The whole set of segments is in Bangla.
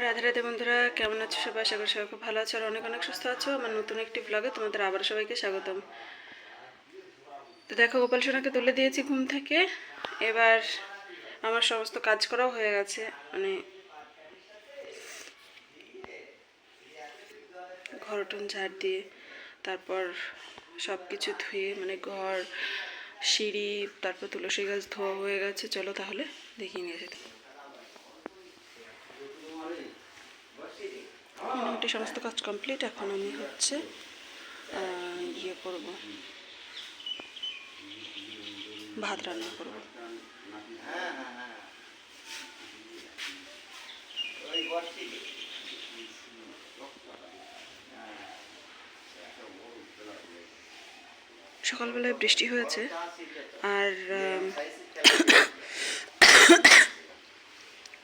রাধে রাধে বন্ধুরা, কেমন আছো সবাই? আশা করি সবাই খুব ভালো আছো আর অনেক অনেক সুস্থ আছো। আমার নতুন একটি ব্লগে তোমাদের আবার সবাইকে স্বাগতম। তো দেখো, গোপাল সোনাকে তুলে দিয়েছি ঘুম থেকে। এবার আমার সমস্ত কাজ করাও হয়ে গেছে, মানে ঘর উঠোন ঝাড় দিয়ে, তারপর সব কিছু ধুয়ে, মানে ঘর, সিঁড়ি, তারপর তুলসী গাছ ধোয়া হয়ে গেছে। চলো তাহলে দেখিয়ে নিয়ে যেতে। মোটামুটি সমস্ত কাজ কমপ্লিট। এখন আমি হচ্ছে ইয়ে করব, ভাত রান্না করব। সকালবেলায় বৃষ্টি হয়েছে আর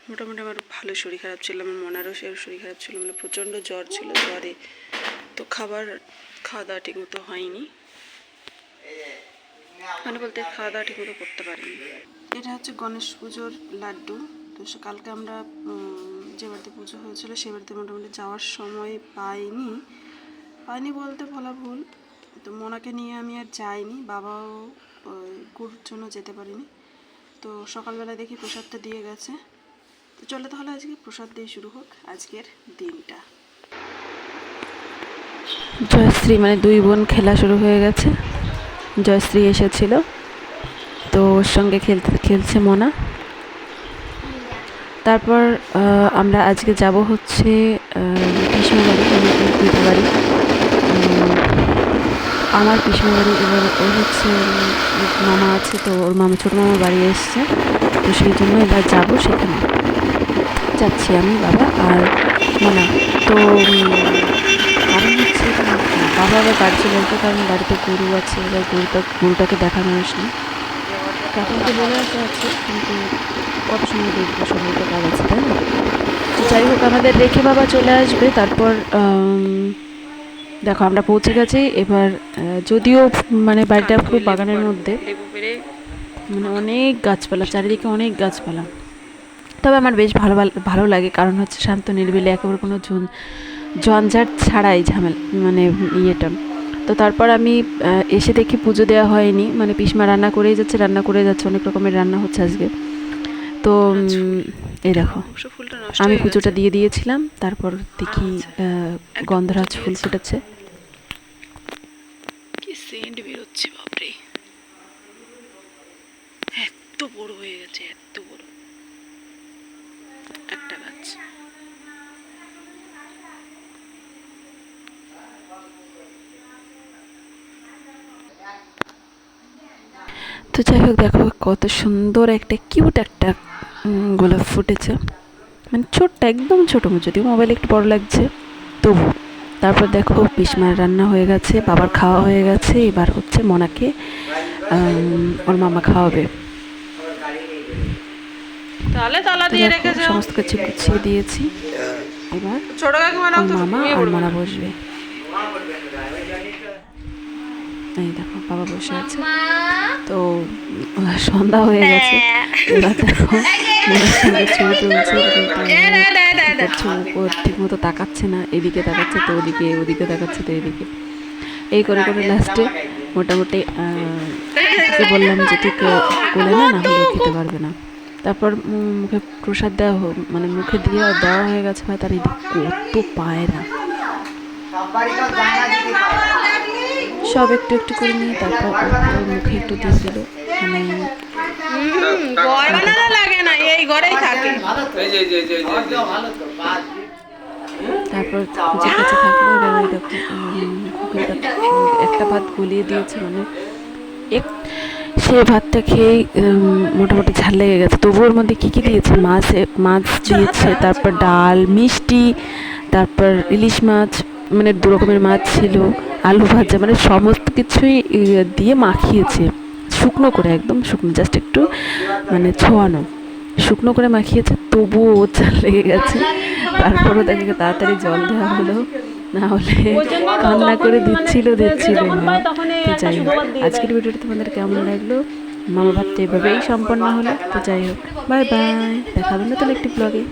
মোটামুটি আমার ভালো শরীর খারাপ ছিল, আমার মনেরও শরীর খারাপ ছিল, মানে প্রচণ্ড জ্বর ছিল। জ্বরে তো খাওয়া দাওয়া ঠিক মতো হয়নি, মানে বলতে খাওয়া দাওয়া ঠিক মতো করতে পারিনি। এটা হচ্ছে গণেশ পুজোর লাড্ডু। তো কালকে আমরা যে বাড়িতে পুজো হয়েছিল সে বাড়িতে মোটামুটি যাওয়ার সময় পাইনি বলতে বলা ভুল। তো মোনাকে নিয়ে আমি আর যাইনি, বাবাও গুড়ের জন্য যেতে পারিনি। তো সকালবেলা দেখি প্রসাদটা দিয়ে গেছে। তো চলো তাহলে আজকে প্রসাদ দিয়ে শুরু হোক আজকের দিনটা। জয়শ্রী মানে দুই বোন খেলা শুরু হয়ে গেছে। জয়শ্রী এসেছিল, তো ওর সঙ্গে খেলছে মোনা। তারপর আমরা আজকে যাব হচ্ছে পিসমা বাড়ি, দুইটা বাড়ি। আমার পিসমা বাড়ি, এবার ওর হচ্ছে মামা আছে, তো ওর ছোটো মামার বাড়ি এসছে, তো সেই জন্য এবার যাবো সেখানে। যাচ্ছি আমি, বাবা আর মোনা। তো কারণ হচ্ছে বাবা আবার বাড়ি চলে আসবে, কারণ বাড়িতে গরু আছে। এবার গরুটাকে দেখানো আসলে কাকুকে বলে আসা আছে, কিন্তু কত সময় দেখবো, সময় তো কাজ আছে, তাই না? তো যাই হোক, আমাদের রেখে বাবা চলে আসবে। তারপর দেখো আমরা পৌঁছে গেছি। এবার যদিও মানে বাড়িটা পুরো বাগানের মধ্যে, মানে অনেক গাছপালা, চারিদিকে অনেক গাছপালা। তবে আমার বেশ ভালো লাগে, কারণ হচ্ছে শান্ত নিরিবিলি, একেবারে কোনো ঝঞ্ঝাট ছাড়াই মানে ইয়েটা। তো তারপর আমি এসে দেখি পুজো দেওয়া হয়নি, মানে পিসমা রান্না করেই যাচ্ছে, অনেক রকমের রান্না হচ্ছে আজকে। তো এই দেখো, আমি পুজোটা দিয়ে দিয়েছিলাম। তারপর দেখি গন্ধরাজ ফুল ফুটেছে, কি সেন্ট বেরোচ্ছে, বাপরে এত বড় হয়ে গেছে, এত বড় একটা গাছ। তো যাই হোক, দেখো কত সুন্দর একটা কিউট একটা গোলাপ ফুটেছে, মানে ছোট্ট, একদম ছোটো, যদিও মোবাইল একটু বড় লাগছে তবু। তারপর দেখো পিসমার রান্না হয়ে গেছে, বাবার খাওয়া হয়ে গেছে। এবার হচ্ছে মোনাকে ওর মামা খাওয়াবে। সমস্ত কিছু গুছিয়ে দিয়েছি। এবার ওর মামা আর মোনা বসবে। এই দেখো বাবা বসে আছে। তো সন্ধ্যা হয়ে গেছে। এবার দেখো মোনার সঙ্গে ছবি তুলছে, ঠিক মতো তাকাচ্ছে না, এদিকে তাকাচ্ছে তো ওদিকে, ওদিকে তাকাচ্ছে তো এদিকে। এই করে করে লাস্টে মোটামুটি বললাম যে তুই কোলে না হলেও খেতে পারবে না। তারপর মুখে প্রসাদ মানে মুখে দিয়ে দেওয়া হয়ে গেছে। ভাই তার এদিকে কত পায়রা, সব একটু একটু করে নিয়ে তারপর মুখে একটু দিয়ে দিল, মানে তারপর যে কাছে থাকলো। এবার ওই দেখো একটা ভাত গলিয়ে দিয়েছে, মানে সে ভাতটা খেয়েই মোটামুটি ঝাল লেগে গেছে। তবু ওর মধ্যে কী কী দিয়েছে, মাছ দিয়েছে, তারপর ডাল, মিষ্টি, তারপর ইলিশ মাছ, মানে 2 রকমের মাছ ছিল, আলু ভাজা, মানে সমস্ত কিছুই দিয়ে মাখিয়েছে শুকনো করে, একদম শুকনো, জাস্ট একটু মানে ছোঁয়ানো, শুকনো করে মাখিয়েছে। তবুও ও ঝাল লেগে গেছে। তারপরও তাকে তাড়াতাড়ি জল দেওয়া হলো, না হলে কান্না করে দিচ্ছিল না। তো যাই হোক, আজকের ভিডিওটা তোমাদের কেমন লাগলো? মামা ভাতটা এভাবেই সম্পন্ন হলো। তো যাই হোক, বাই বাই, দেখা হবে নতুন একটি ব্লগে।